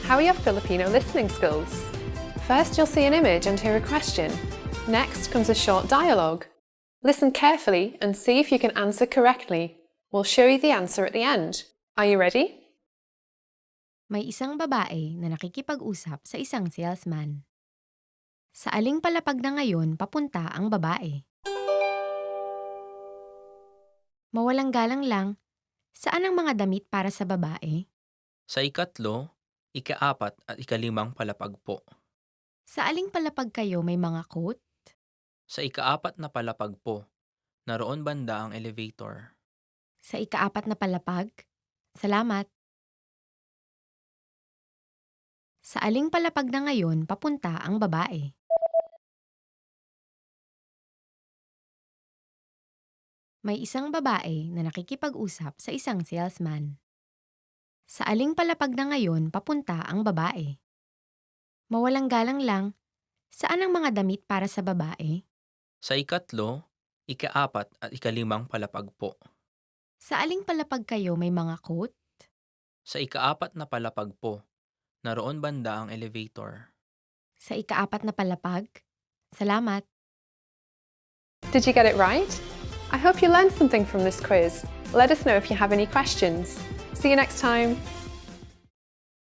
how are your Filipino listening skills? First, you'll see an image and hear a question. Next comes a short dialogue. Listen carefully and see if you can answer correctly. We'll show you the answer at the end. Are you ready? May isang babae na nakikipag-usap sa isang salesman. Sa aling palapag na ngayon papunta ang babae? Mawalang galang lang, saan ang mga damit para sa babae? Sa ikatlo, ikaapat at ikalimang palapag po. Sa aling palapag kayo may mga coat? Sa ikaapat na palapag po, naroon banda ang elevator. Sa ikaapat na palapag? Salamat. Sa aling palapag na ngayon papunta ang babae? May isang babae na nakikipag-usap sa isang salesman. Sa aling palapag na ngayon papunta ang babae? Mawalang galang lang, saan ang mga damit para sa babae? Sa ikatlo, ikaapat at ikalimang palapag po. Sa aling palapag kayo may mga coat? Sa ikaapat na palapag po, naroon banda ang elevator. Sa ikaapat na palapag? Salamat. Did you get it right? I hope you learned something from this quiz. Let us know if you have any questions. See you next time.